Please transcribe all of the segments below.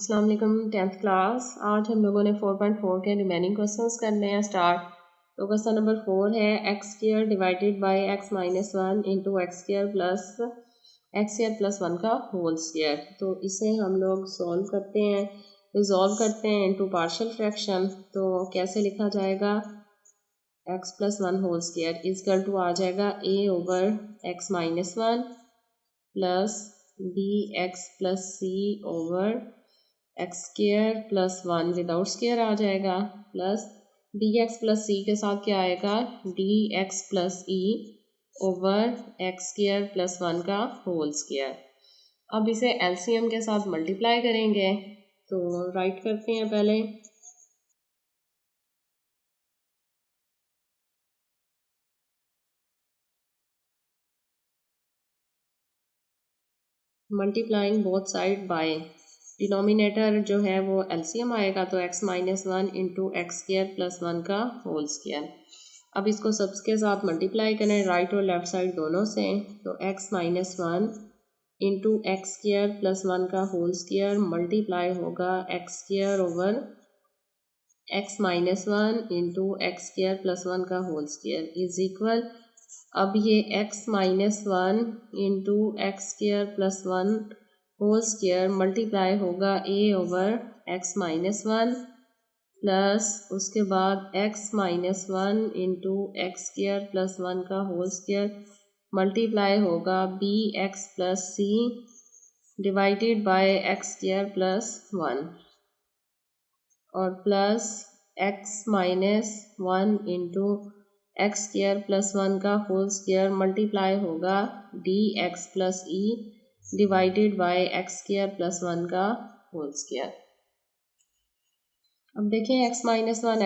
अस्सलाम वालेकुम 10th class. आज हम लोगों ने 4.4 के रिमेनिंग क्वेश्चंस करने हैं स्टार्ट। तो क्वेश्चन नंबर 4 है x square divided by x minus 1 into x square plus 1 का होल स्क्वायर। तो इसे हम लोग सॉल्व करते हैं, रिजॉल्व करते हैं इनटू पार्शियल फ्रैक्शन। तो कैसे लिखा जाएगा, x plus 1 whole square equal to आ जाएगा a over x minus 1 plus b x plus c over x square plus 1 without square आ जाएगा, plus d x plus c के साथ क्या आएगा, d x plus e over x square plus 1 का whole square. अब इसे एलसीएम के साथ मल्टीप्लाई करेंगे, तो राइट करते हैं पहले। Multiplying both side by denominator जो है वो एलसीएम आएगा, तो x minus 1 into x square plus 1 का होल स्क्वायर। अब इसको सबस के साथ मल्टीप्लाई करें राइट और लेफ्ट साइड दोनों से, तो x minus 1 into x square plus 1 का होल स्क्वायर मल्टीप्लाई होगा x square over x minus 1 into x square plus 1 का होल स्क्वायर इज इक्वल, अब ये x minus 1 into x square plus 1 whole square multiply होगा a over x minus 1 plus उसके बाद x minus 1 into x square plus 1 का whole square multiply होगा b x plus c divided by x square plus 1 और plus x minus 1 into x square plus 1 का whole square multiply होगा d x plus e divided by x square plus 1 का whole square. अब देखें x minus 1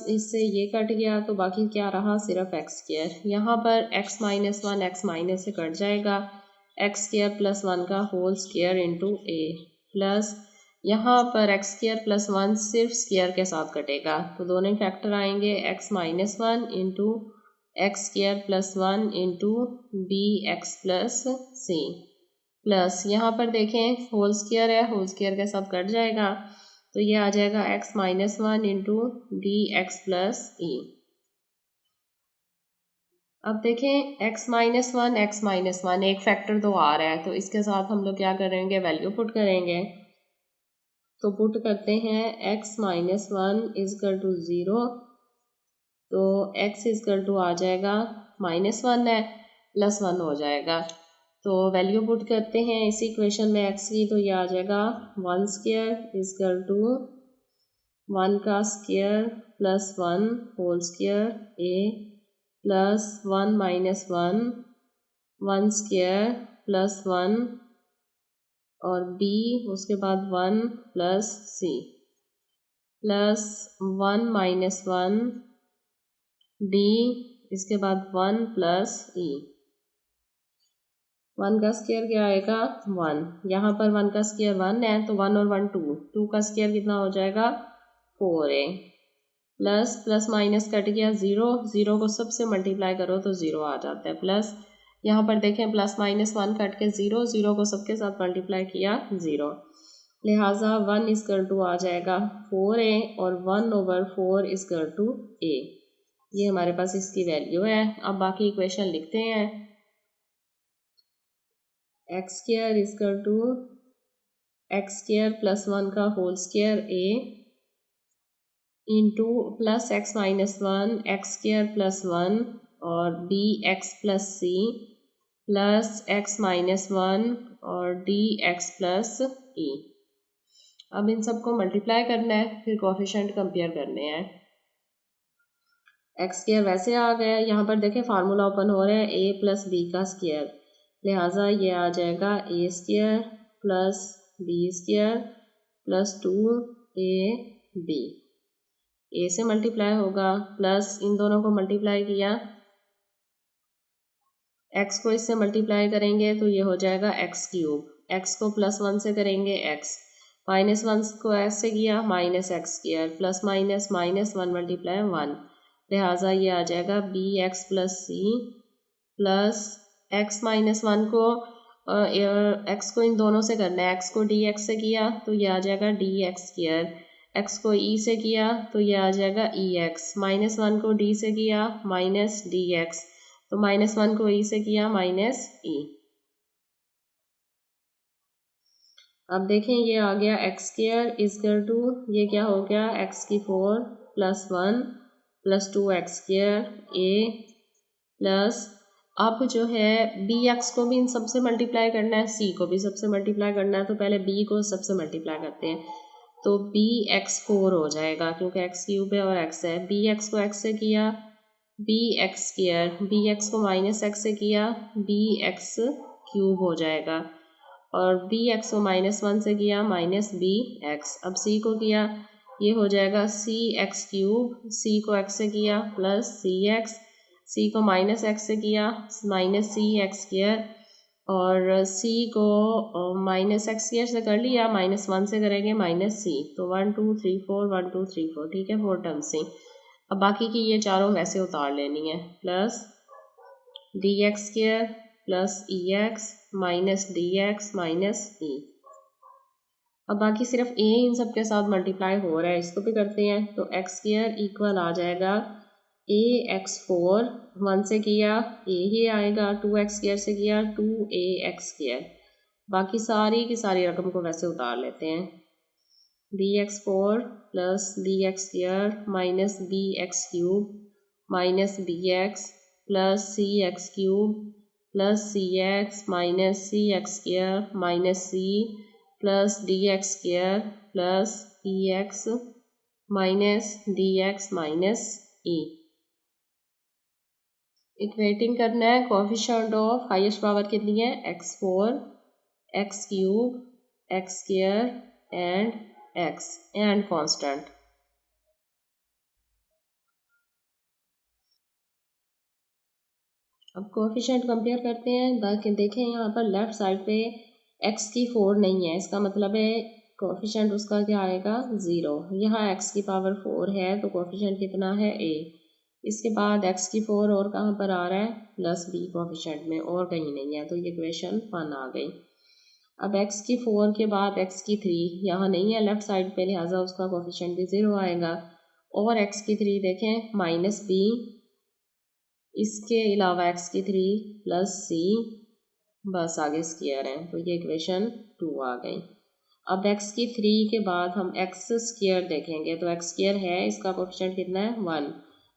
इससे ये cut गया, तो बाकी क्या रहा, सिर्फ एक्स स्क्वायर। यहाँ पर x माइनस 1 x माइनस से कट जाएगा, एक्स स्क्वायर प्लस 1 का होल स्क्वायर इंटू ए, प्लस यहाँ पर एक्स स्क्वायर प्लस 1 सिर्फ स्क्वायर के साथ कटेगा, तो दोनों फैक्टर आएंगे x minus 1 into x square plus 1 into b x plus c, plus यहाँ पर देखें होल स्क्वायर है, होल स्क्वायर के साथ कट जाएगा, तो ये आ जाएगा x minus 1 into d x plus e. अब देखें x माइनस 1 एक फैक्टर तो आ रहा है, तो इसके साथ हम लोग क्या करेंगे, वैल्यू पुट करेंगे। तो पुट करते हैं x माइनस 1 इजकल टू 0, तो x इजकल टू आ जाएगा माइनस 1 है प्लस 1 हो जाएगा, तो वैल्यू पुट करते हैं इसी इक्वेशन में x की, तो ये आ जाएगा 1 स्क्वायर इजकल टू 1 का square plus 1 whole square a plus 1 minus 1 square plus 1 और b उसके बाद 1 plus c plus 1 minus 1 d इसके बाद 1 प्लस e। 1 का स्क्वायर क्या आएगा 1, यहाँ पर 1 का स्क्वायर 1 है, तो 1 और 1 2 का स्क्वायर कितना हो जाएगा 4a, plus plus minus cut गया 0 को सबसे मल्टीप्लाई करो तो 0 आ जाता है, प्लस यहाँ पर देखें प्लस माइनस 1 कट के 0 को सबके साथ मल्टीप्लाई किया 0, लिहाजा 1 इजकल टू आ जाएगा 4a और 1 ओवर 4 इजकल टू a। ये हमारे पास इसकी वैल्यू है। अब बाकी इक्वेशन लिखते हैं, x square equal to x square plus 1 का whole square a into plus x minus 1 x square plus 1 और b x plus c plus x minus 1 और डी एक्स प्लस ई। अब इन सबको मल्टीप्लाई करना है, फिर कोफिशिएंट कंपेयर करने हैं। एक्स स्क्वायर वैसे आ गया, यहाँ पर देखें फार्मूला ओपन हो रहा है a प्लस बी का स्क्वायर, लिहाजा ये आ जाएगा a square plus b square plus 2ab, a से मल्टीप्लाई होगा प्लस इन दोनों को मल्टीप्लाई किया, x को इससे मल्टीप्लाई करेंगे तो ये हो जाएगा x क्यूब, x को प्लस 1 से करेंगे x, माइनस 1 को s से किया minus x square plus minus minus 1 multiply 1, लिहाजा ये आ जाएगा b x plus c plus x minus 1 को एक्स को इन दोनों से करना है, एक्स को डी एक्स से किया तो ये आ जाएगा डी एक्स स्क्वायर, एक्स को ई से किया तो ये आ जाएगा ई एक्स, -1 को डी से किया माइनस डी एक्स, तो -1 को ई से किया माइनस ई। अब देखें ये आ गया एक्स स्क्वायर इजकल टू, ये क्या हो गया एक्स की 4 + 1 + 2 एक्स स्क्वायर ए प्लस, अब जो है बी एक्स को भी इन सबसे मल्टीप्लाई करना है, सी को भी सबसे मल्टीप्लाई करना है, तो पहले बी को सबसे मल्टीप्लाई करते हैं, तो बी एक्स 4 हो जाएगा क्योंकि एक्स क्यूब है और एक्स है, बी एक्स को एक्स से किया b x square, b x को -x से किया बी एक्स क्यूब हो जाएगा, और बी एक्स को -1 से किया माइनस बी एक्स। अब सी को किया ये हो जाएगा सी एक्स क्यूब, सी को x से किया प्लस सी एक्स, सी को -x से किया माइनस सी एक्स स्क्वायर, और सी को -x स्क्वायर से कर लिया -1 से करेंगे माइनस सी, तो 1 2 3 4 1 2 3 4 ठीक है 4 टर्म सी। अब बाकी की ये चारों वैसे उतार लेनी है, plus d x square plus e x minus d x minus e. अब बाकी सिर्फ ए इन सब के साथ मल्टीप्लाई हो रहा है, इसको भी करते हैं, तो एक्स स्क्वायर इक्वल आ जाएगा ए एक्स 4, 1 से किया ए ही आएगा, 2 एक्स स्क्वायर से किया 2 ए एक्स स्क्वायर, बाकी सारी की सारी रकम को वैसे उतार लेते हैं, b x 4 plus b x square minus b x cube minus b x plus c x cube plus c x minus c x square minus c plus d x square plus e x minus d x minus e. Equating करना है, coefficient of highest power कितनी है x4 x cube x square and x and constant. अब coefficient compare करते हैं, ताकि देखें यहाँ पर लेफ्ट साइड पे x की 4 नहीं है, इसका मतलब है कोएफिशिएंट उसका क्या आएगा 0, यहाँ x की पावर 4 है तो कोएफिशिएंट कितना है a, इसके बाद x की 4 और कहाँ पर आ रहा है प्लस b कोएफिशिएंट में, और कहीं नहीं है, तो ये इक्वेशन 1 आ गई। अब x की 4 के बाद x की 3 यहाँ नहीं है लेफ्ट साइड पे, लिहाजा उसका कोएफिशिएंट भी 0 आएगा, और x की 3 देखें माइनस b, इसके अलावा x की 3 प्लस c, बस आगे स्क्वायर है, तो ये इक्वेशन 2 आ गई। अब x की 3 के बाद हम x स्क्वायर देखेंगे, तो x स्क्वायर है, इसका कोएफिशिएंट कितना है 1,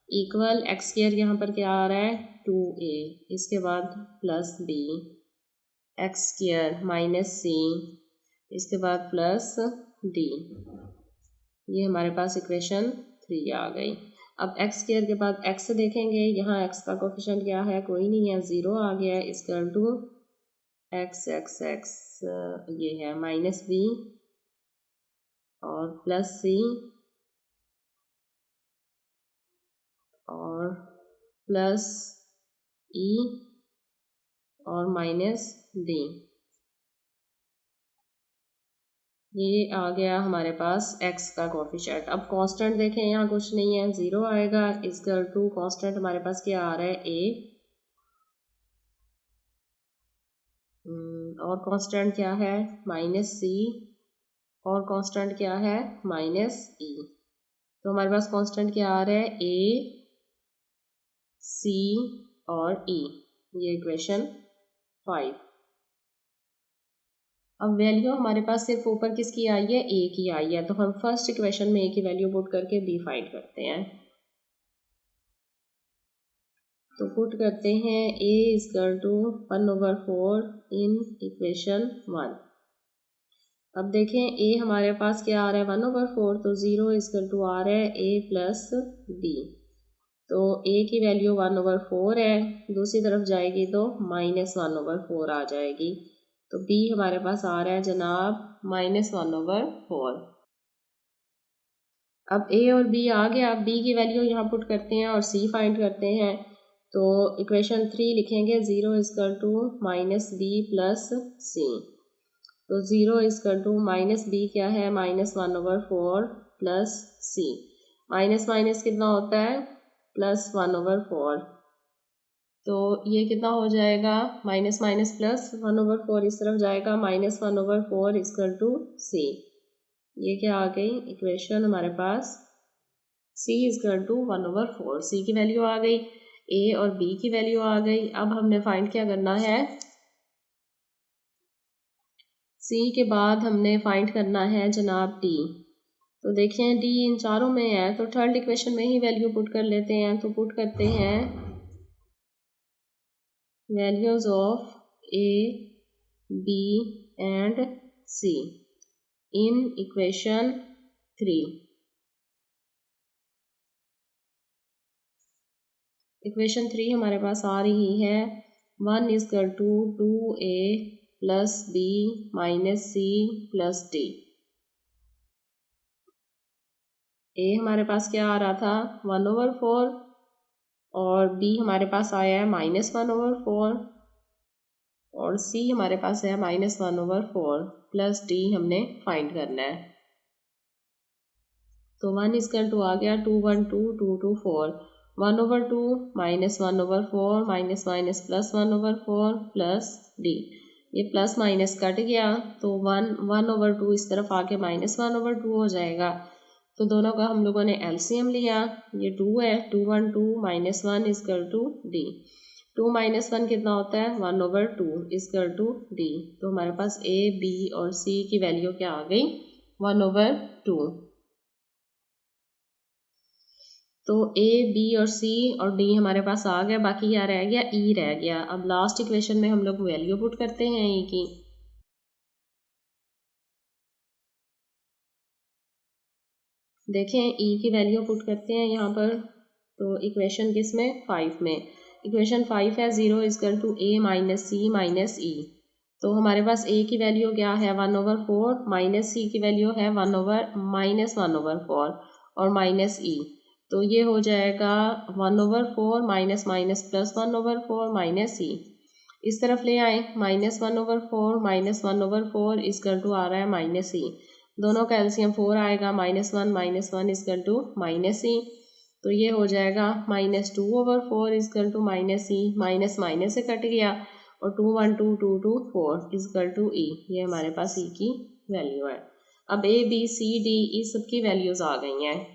इक्वल x स्क्वायर यहाँ पर क्या आ रहा है 2a, इसके बाद plus b x square minus c, इसके बाद प्लस d, ये हमारे पास इक्वेशन 3 आ गई। अब x स्क्वायर के बाद x देखेंगे, यहाँ x का कोएफिशिएंट क्या है कोई नहीं है 0 आ गया है, equal to x x x ये है माइनस b और प्लस c और प्लस e और माइनस d, ये आ गया हमारे पास x का कोएफिशिएंट। अब कांस्टेंट देखें, यहाँ कुछ नहीं है 0 आएगा, इक्वल टू कांस्टेंट हमारे पास क्या आ रहा है a, और कांस्टेंट क्या है माइनस c, और कांस्टेंट क्या है माइनस e, तो हमारे पास कांस्टेंट क्या आ रहा है a c और e, ये इक्वेशन 5। अब वैल्यू हमारे पास सिर्फ ऊपर किसकी आई है a की आई है, तो हम फर्स्ट इक्वेशन में a की वैल्यू पुट करके b फाइंड करते हैं, तो पुट करते हैं a equal to 1/4 in equation 1। अब देखें a हमारे पास क्या आ रहा है 1/4, तो 0 इक्वल टू आ रहा है a प्लस b, तो a की वैल्यू 1/4 है, दूसरी तरफ जाएगी तो -1/4 आ जाएगी, तो b हमारे पास आ रहा है जनाब -1/4। अब a और b आ गया, अब b की वैल्यू यहाँ पुट करते हैं और c फाइंड करते हैं, तो इक्वेशन 3 लिखेंगे 0 equal to -b plus c, तो 0 इक्वल टू -b क्या है -1/4 प्लस c, माइनस माइनस कितना होता है +1/4, तो ये कितना हो जाएगा, माइनस माइनस प्लस 1/4 इस तरफ जाएगा, -1/4 इक्वल टू सी। ये क्या आ गई इक्वेशन हमारे पास, c इक्वल टू 1/4। सी की वैल्यू आ गई, a और b की वैल्यू आ गई। अब हमने फाइंड क्या करना है, c के बाद हमने फाइंड करना है जनाब d। तो देखें d इन चारों में है, तो थर्ड इक्वेशन में ही वैल्यू पुट कर लेते हैं। तो पुट करते हैं values of a, b and c in equation 3। Equation 3 हमारे पास आ रही है 1 equal to 2a plus b minus c plus d। a हमारे पास क्या आ रहा था 1/4 और b हमारे पास आया है -1/4 और c हमारे पास है -1/4 प्लस d हमने फाइंड करना है। तो 1 इक्वल टू आ गया 2 1 2 2 2 4 1/2 -1/4 minus minus plus 1/4 plus d। ये प्लस माइनस कट गया तो 1/2 इस तरफ आके -1/2 हो जाएगा। तो दोनों का हम लोगों ने एलसीएम लिया, ये 2 है, 2 1 2 -1 इक्वल टू d। 2 - 1 कितना होता है 1/2 इक्वल टू d। तो हमारे पास a b और c की वैल्यू क्या आ गई 1/2। तो a b और c और d हमारे पास आ गया, बाकी क्या रह गया e रह गया। अब लास्ट इक्वेशन में हम लोग वैल्यू पुट करते हैं e की। देखें e की वैल्यू पुट करते हैं यहाँ पर। तो इक्वेशन किस में 5 में, इक्वेशन 5 है 0 equal to a minus c minus e। तो हमारे पास a की वैल्यू क्या है 1/4 माइनस c की वैल्यू है -1/4 और माइनस e। तो ये हो जाएगा 1/4 minus minus plus 1/4 minus e। इस तरफ ले आए -1/4 -1/4 इक्वल टू आ रहा है माइनस e। दोनों का एलसीएम 4 आएगा, -1 इक्वल टू माइनस e। तो ये हो जाएगा -2/4 equal to minus e, minus minus से कट गया और 2 1 2 2 2 4 इक्वल टू e। ये हमारे पास e की वैल्यू है। अब a b c d ई सब की वैल्यूज आ गई हैं।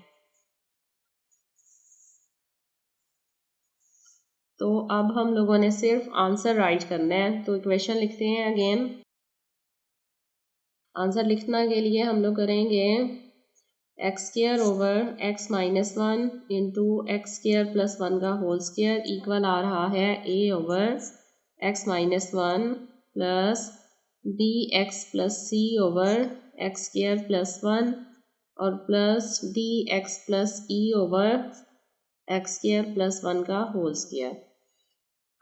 तो अब हम लोगों ने सिर्फ आंसर राइट करना है। तो इक्वेशन लिखते हैं अगेन। आंसर लिखने के लिए हम लोग करेंगे x² over x minus 1 into x² plus 1 का होल स्क्वायर इक्वल आ रहा है a over x minus 1 plus bx plus c over x² plus 1 और plus dx plus e over x² plus 1 का होल स्क्वायर।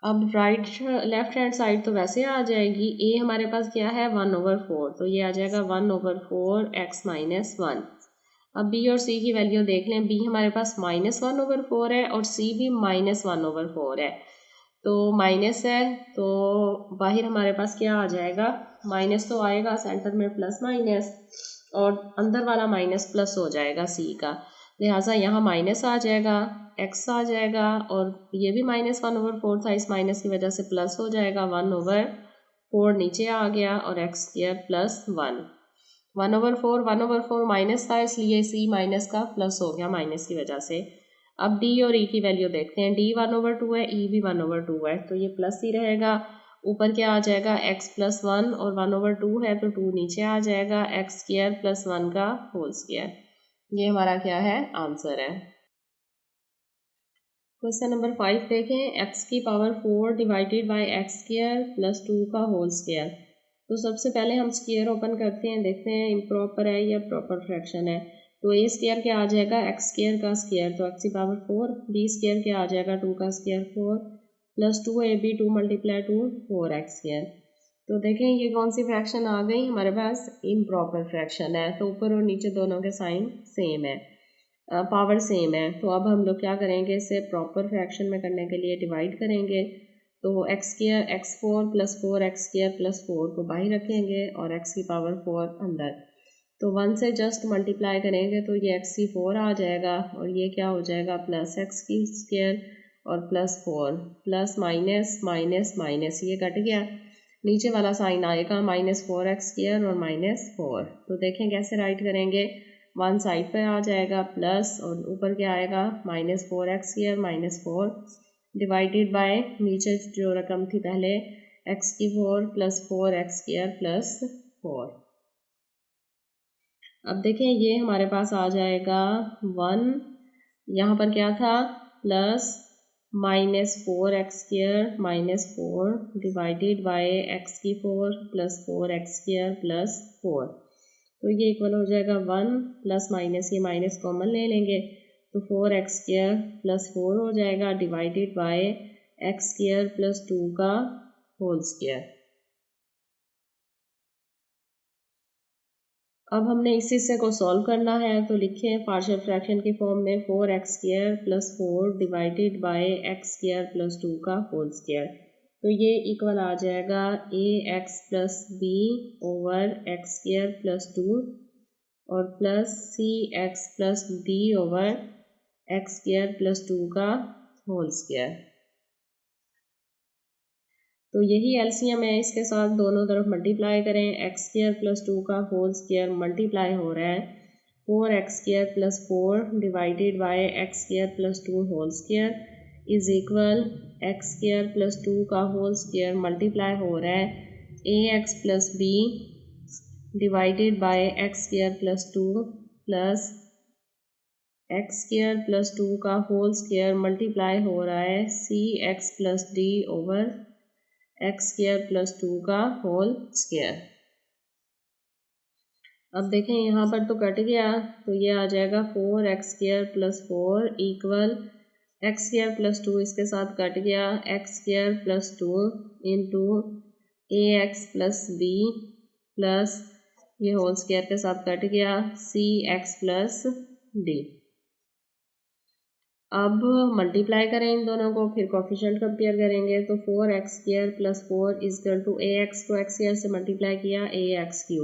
अब राइट लेफ्ट हैंड साइड तो वैसे आ जाएगी, a हमारे पास क्या है 1/4, तो ये आ जाएगा 1/4 x माइनस 1। अब b और c की वैल्यू देख लें, b हमारे पास -1/4 है और c भी -1/4 है। तो माइनस है तो बाहर हमारे पास क्या आ जाएगा, माइनस तो आएगा सेंटर में प्लस माइनस और अंदर वाला माइनस प्लस हो जाएगा c का, लिहाजा यहाँ माइनस आ जाएगा, x आ जाएगा और ये भी -1/4 था, इस माइनस की वजह से प्लस हो जाएगा 1/4 नीचे आ गया और x² प्लस 1। 1/4 माइनस था इसलिए c माइनस का प्लस हो गया माइनस की वजह से। अब d और e की वैल्यू देखते हैं, d 1/2 है, e भी 1/2 है, तो ये प्लस ही रहेगा। ऊपर क्या आ जाएगा x प्लस 1 और 1/2 है तो 2 नीचे आ जाएगा, x² प्लस 1 का होल स्क्वायर। ये हमारा क्या है आंसर है। क्वेश्चन नंबर 5 देखें, x की power 4 divided by x² plus 2 का होल स्क्वायर। तो सबसे पहले हम स्क्वायर ओपन करते हैं, देखते हैं इम्प्रॉपर है या प्रॉपर फ्रैक्शन है। तो a स्क्वायर क्या आ जाएगा x² का स्क्वायर, तो x की पावर 4, b स्क्वायर क्या आ जाएगा 2 का स्क्वायर 4 प्लस 2ab 2 × 2 4x²। तो देखें ये कौन सी फ्रैक्शन आ गई हमारे पास, इम्प्रॉपर फ्रैक्शन है। तो ऊपर और नीचे दोनों के साइन सेम है, पावर सेम है। तो अब हम लोग क्या करेंगे, इसे प्रॉपर फ्रैक्शन में करने के लिए डिवाइड करेंगे। तो x4 प्लस 4x² प्लस 4 को बाहर रखेंगे और x की पावर 4 अंदर। तो 1 से जस्ट मल्टीप्लाई करेंगे तो ये x की 4 आ जाएगा और ये क्या हो जाएगा प्लस x की स्क्वायर और +4 प्लस माइनस माइनस माइनस ये कट गया, नीचे वाला साइन आएगा -4x² और -4। तो देखें कैसे राइट करेंगे, वन साइड पर आ जाएगा प्लस और ऊपर क्या आएगा -4x² -4 डिवाइडेड बाय नीचे जो रकम थी पहले x⁴ + 4x² + 4। अब देखें ये हमारे पास आ जाएगा 1, यहाँ पर क्या था plus -4x² -4 divided bye x⁴ + 4x² + 4। तो ये इक्वल हो जाएगा 1 प्लस माइनस ये माइनस कॉमन ले लेंगे तो 4x² + 4 हो जाएगा डिवाइडेड बाय x² + 2 का होल स्क्वायर। अब हमने इस हिस्से को सॉल्व करना है तो लिखें पार्शियल फ्रैक्शन की फॉर्म में 4x² + 4 डिवाइडेड बाय x² + 2 का होल स्क्वायर। तो ये इक्वल आ जाएगा ax + b ओवर x² + 2 और plus cx + d over x² + 2 का होल स्क्वायर। तो यही एलसीएम है, इसके साथ दोनों तरफ मल्टीप्लाई करें, x² + 2 का होल स्क्वायर मल्टीप्लाई हो रहा है 4x² + 4 divided by x² + 2 whole square is equal x² + 2 का होल स्क्वायर मल्टीप्लाई हो रहा है ax + b divided by x² + 2 plus x² + 2 का होल स्क्वायर मल्टीप्लाई हो रहा है cx + d ओवर x² + 2 का होल स्क्वायर। अब देखें यहाँ पर तो कट गया तो ये आ जाएगा 4x² + 4 इक्वल x² + 2 इसके साथ कट गया x² + 2 into ax + b plus ये होल स्क्वायर के साथ कट गया cx + d। अब मल्टीप्लाई करें इन दोनों को, फिर कोफिशिएंट कंपेयर करेंगे तो 4x² + 4 = ax को x² से मल्टीप्लाई किया ax³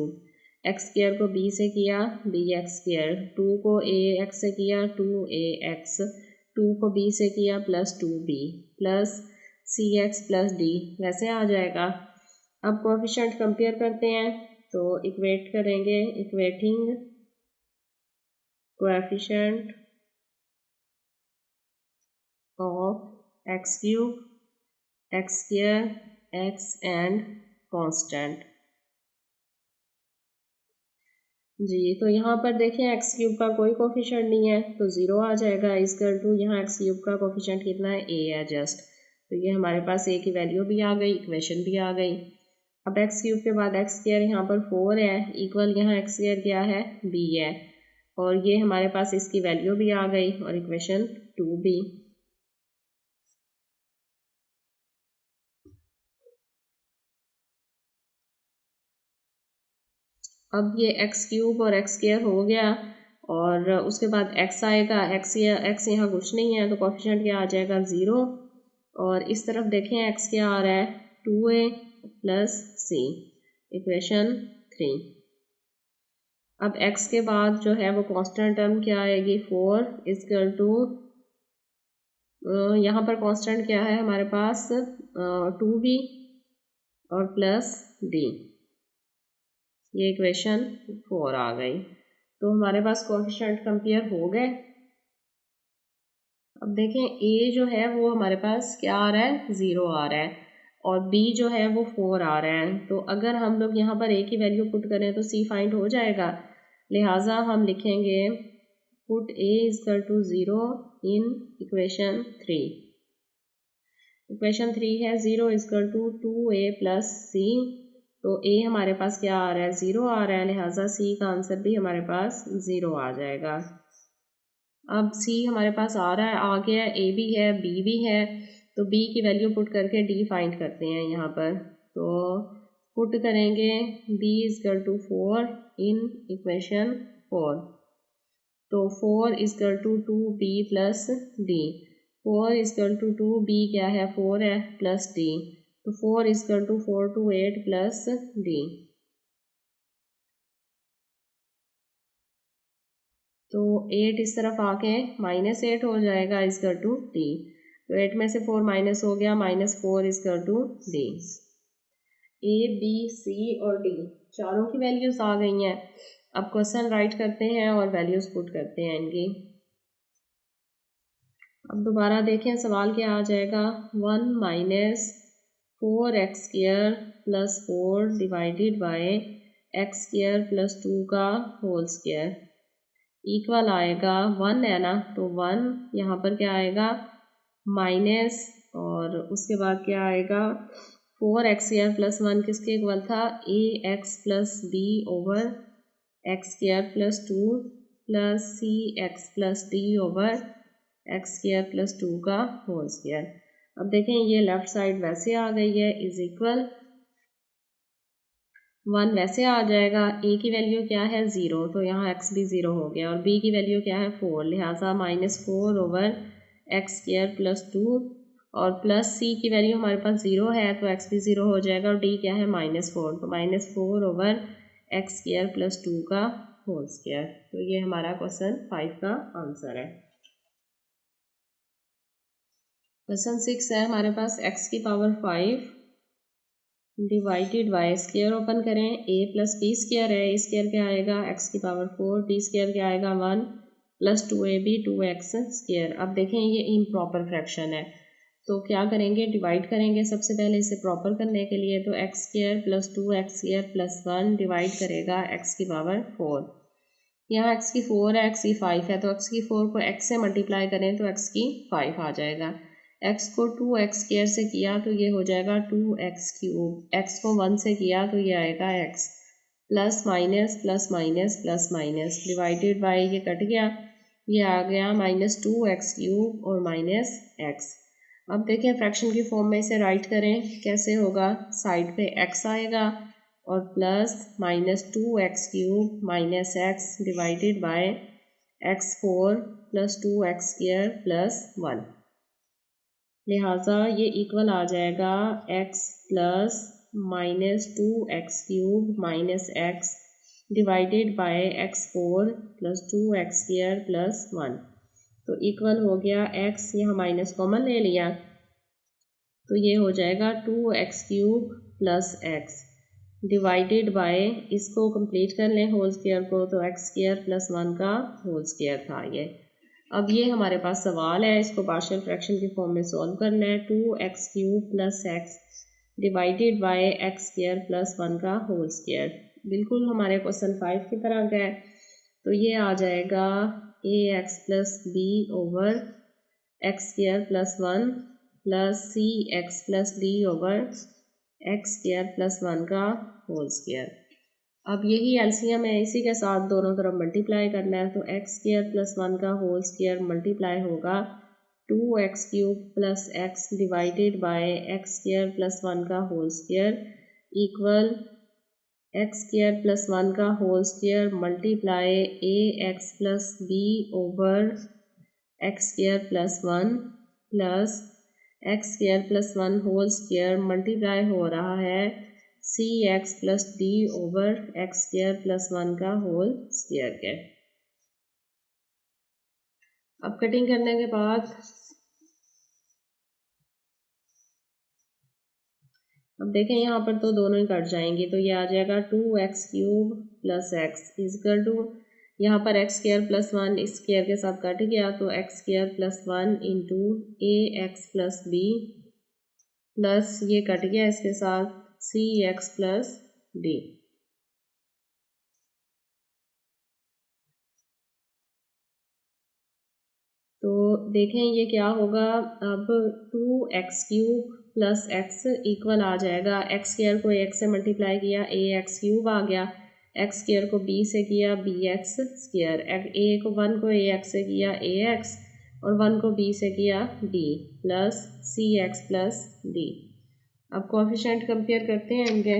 x² को b से किया bx², 2 को ax से किया 2ax, 2 को b से किया +2b प्लस cx + d वैसे आ जाएगा। अब कोफिशिएंट कंपेयर करते हैं तो इक्वेट करेंगे, equating coefficient of x³ x² x and constant. जी तो यहाँ पर देखें x³ का कोई कोफिशिएंट नहीं है तो 0 आ जाएगा, इसका टू यहाँ x³ का कोफिशिएंट कितना है a है जस्ट, तो ये हमारे पास a की वैल्यू भी आ गई, इक्वेशन भी आ गई। अब x³ के बाद x² यहाँ पर 4 है इक्वल यहाँ x² क्या है b है और ये हमारे पास इसकी वैल्यू भी आ गई और इक्वेशन 2 भी। अब ये x³ और x² हो गया और उसके बाद x आएगा, x यहाँ कुछ नहीं है तो कोफिशिएंट क्या आ जाएगा 0 और इस तरफ देखें x क्या आ रहा है 2a + c इक्वेशन 3। अब x के बाद जो है वो कांस्टेंट टर्म क्या आएगी 4 = यहाँ पर कांस्टेंट क्या है हमारे पास 2b और प्लस d, ये इक्वेशन 4 आ गई। तो हमारे पास कोएफिशिएंट कंपेयर हो गए। अब देखें a जो है वो हमारे पास क्या आ रहा है 0 आ रहा है और b जो है वो 4 आ रहा है, तो अगर हम लोग यहाँ पर a की वैल्यू पुट करें तो c फाइंड हो जाएगा, लिहाजा हम लिखेंगे put a = 0 in equation 3। Equation 3 है 0 = 2a + c, तो a हमारे पास क्या आ रहा है 0 आ रहा है, लिहाजा c का आंसर भी हमारे पास 0 आ जाएगा। अब c हमारे पास आ रहा है, आ गया, a भी है b भी है, तो b की वैल्यू पुट करके d फाइंड करते हैं यहाँ पर, तो पुट करेंगे b = 4 इन इक्वेशन 4, तो 4 = 2b + d, 4 = 2b क्या है 4 है प्लस d, तो 4 = 4 to 8 प्लस d, तो 8 इस तरफ आके -8 हो जाएगा = d, तो 8 में से 4 माइनस हो गया, -4 is equal to d. A b c और डी चारों की वैल्यूज आ गई हैं। अब क्वेश्चन राइट करते हैं और वैल्यूज पुट करते हैं इनकी। अब दोबारा देखें सवाल क्या आ जाएगा, 1 minus 4x² plus 4 divided by x² plus 2 का होल स्क्वायर इक्वल आएगा 1 है ना, तो 1 यहाँ पर क्या आएगा माइनस, और उसके बाद क्या आएगा 4x² प्लस 1 किसके इक्वल था, ax plus b over x² plus 2 plus cx plus d over x² plus 2 का होल स्क्वायर। अब देखें ये लेफ्ट साइड वैसे आ गई है, इज इक्वल 1 वैसे आ जाएगा, a की वैल्यू क्या है 0, तो यहाँ x भी 0 हो गया, और b की वैल्यू क्या है 4, लिहाजा -4 ओवर x² प्लस 2, और प्लस c की वैल्यू हमारे पास 0 है तो x भी 0 हो जाएगा, और d क्या है -4, तो -4 ओवर x² प्लस 2 का होल स्क्वायर। तो ये हमारा क्वेश्चन 5 का आंसर है। क्वेश्चन 6 है हमारे पास, x की power 5 divided by square open करें, a प्लस बी स्क्वायर है, a स्क्वायर क्या आएगा x की पावर 4, b स्क्वायर क्या आएगा 1 प्लस 2ab 2x स्क्वायर। अब देखें ये इम्प्रॉपर फ्रैक्शन है, तो क्या करेंगे डिवाइड करेंगे सबसे पहले इसे प्रॉपर करने के लिए, तो x² plus 2x² plus 1 divide करेगा x की पावर 4। यहाँ x की 4 है, x की 5 है, तो x की 4 को x से मल्टीप्लाई करें तो x की 5 आ जाएगा। x को 2x² से किया तो ये हो जाएगा 2x³, x को 1 से किया तो ये आएगा x, plus minus plus minus plus minus divided by ये कट गया, ये आ गया -2x³ और -x। अब देखें फ्रैक्शन की फॉर्म में इसे राइट करें, कैसे होगा, साइड पे x आएगा और plus -2x³ minus x divided bye x4 plus 2x² plus 1, लिहाजा ये इक्वल आ जाएगा x plus -2x³ minus x divided bye x4 plus 2x² plus 1, तो इक्वल हो गया x, यहाँ माइनस कॉमन ले लिया तो ये हो जाएगा 2x³ plus x divided bye, इसको कंप्लीट कर लें होल स्क्वायर को, तो x² प्लस 1 का होल स्क्वायर था ये। अब ये हमारे पास सवाल है, इसको पार्शियल फ्रैक्शन की फॉर्म में सॉल्व करना है, 2x³ plus x divided by x² plus 1 का होल स्क्वायर, बिल्कुल हमारे क्वेश्चन 5 की तरह का है। तो ये आ जाएगा ax plus b over x² plus 1 plus cx plus d over x² plus 1 का होल स्क्वायर। अब यही एलसीएम है, इसी के साथ दोनों तरफ मल्टीप्लाई करना है, तो x² प्लस 1 का होल स्क्वायर मल्टीप्लाई होगा 2x³ plus x divided by x² plus 1 का whole square equal x² plus 1 का whole square multiply ax plus b over x² plus 1 plus x² plus 1 whole square multiply हो रहा है cx plus d over x² plus 1 का whole square के। अब cutting करने के बाद अब देखें यहाँ पर तो दोनों ही कट जाएंगे, तो ये आ जाएगा 2x³ plus x is equal to, यहाँ पर x² प्लस 1 इस स्क्वायर के साथ कट गया, तो x² plus 1 into ax plus b plus ये कट गया इसके साथ cx प्लस d। तो देखें ये क्या होगा, अब 2x³ प्लस x इक्वल आ जाएगा, x² को x से मल्टीप्लाई किया ax³ आ गया, x² को b से किया bx², a को 1 को ax से किया ax और 1 को b से किया d plus cx plus d। अब कोएफिशिएंट कंपेयर करते हैं इनके।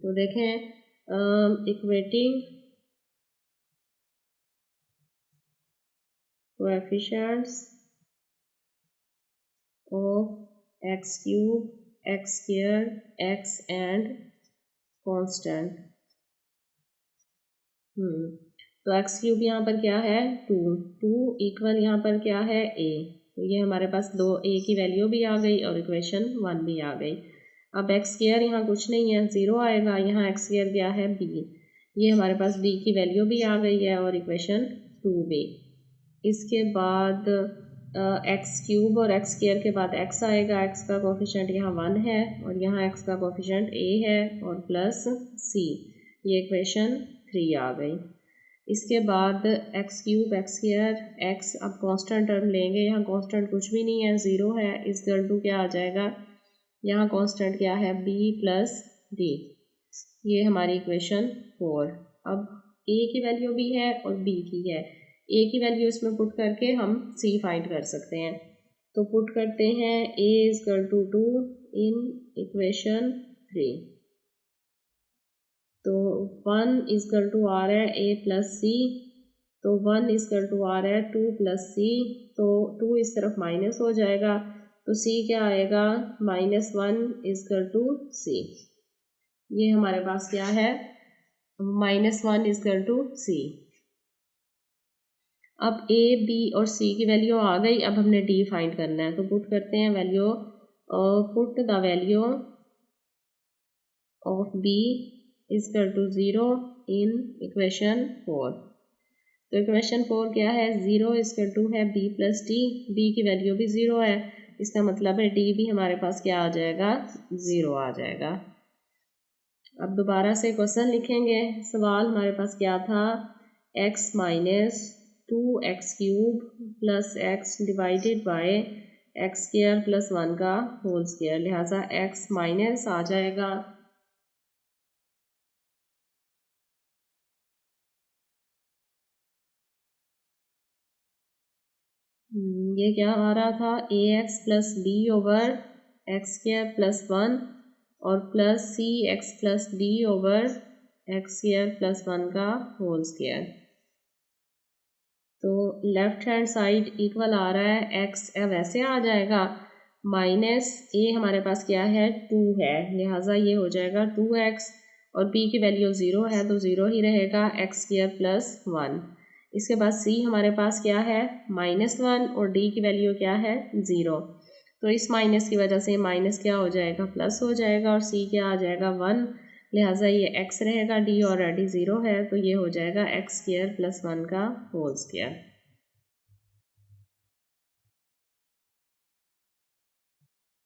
तो देखें equating coefficients of x³ x² x and constant। तो एक्स क्यूब यहाँ पर क्या है 2 इक्वल यहाँ पर क्या है ए। तो ये हमारे पास दो ए की वैल्यू भी आ गई और इक्वेशन 1 भी आ गई। अब एक्स स्क्वायर यहाँ कुछ नहीं है 0 आएगा, यहाँ एक्स स्क्वायर क्या है बी, ये हमारे पास बी की वैल्यू भी आ गई है और इक्वेशन 2 भी। इसके बाद एक्स क्यूब और एक्स स्क्वायर के बाद एक्स आएगा, एक्स का कोफिशिएंट यहाँ 1 है और यहाँ एक्स का कोफिशिएंट ए है और प्लस सी, ये इक्वेशन 3 आ गई। इसके बाद x cube x square x, अब कांस्टेंट टर्म लेंगे, यहाँ कांस्टेंट कुछ भी नहीं है 0 है, इस इक्वल टू क्या आ जाएगा, यहाँ कांस्टेंट क्या है b प्लस डी, ये हमारी इक्वेशन 4। अब a की वैल्यू भी है और b की है, a की वैल्यू इसमें पुट करके हम c फाइंड कर सकते हैं। तो पुट करते हैं a is equal to 2 in equation 3, तो 1 इज इक्वल टू आ रहा है a प्लस सी, तो 1 इज इक्वल टू आ रहा है 2 प्लस सी, तो 2 इस तरफ माइनस हो जाएगा, तो c क्या आएगा -1 इज इक्वल टू सी, ये हमारे पास क्या है -1 इज इक्वल टू सी। अब a b और c की वैल्यू आ गई, अब हमने d फाइंड करना है, तो पुट करते हैं value, put the value of b is equal to 0 in equation 4। तो इक्वेशन 4 क्या है 0 इज इक्वल टू है b प्लस डी, b की वैल्यू भी 0 है, इसका मतलब है d भी हमारे पास क्या आ जाएगा 0 आ जाएगा। अब दोबारा से क्वेश्चन लिखेंगे, सवाल हमारे पास क्या था, x minus 2x cube plus x divided by x square plus 1 का होल स्क्वायर, लिहाजा x माइनस आ जाएगा ये क्या आ रहा था ax plus b over x square plus 1 और plus c x plus d over x square plus 1 का होल स्क्वायर। तो लेफ्ट हैंड साइड इक्वल आ रहा है x, अब ऐसे आ जाएगा माइनस a हमारे पास क्या है 2 है, लिहाजा ये हो जाएगा 2x और b की वैल्यू 0 है तो 0 ही रहेगा एक्स स्क्वायर प्लस 1। इसके बाद c हमारे पास क्या है -1 और d की वैल्यू क्या है 0, तो इस माइनस की वजह से माइनस क्या हो जाएगा प्लस हो जाएगा और c क्या आ जाएगा 1, लिहाजा ये x रहेगा, d ऑलरेडी 0 है तो ये हो जाएगा एक्स स्क्वायर प्लस 1 का होल स्क्वायर।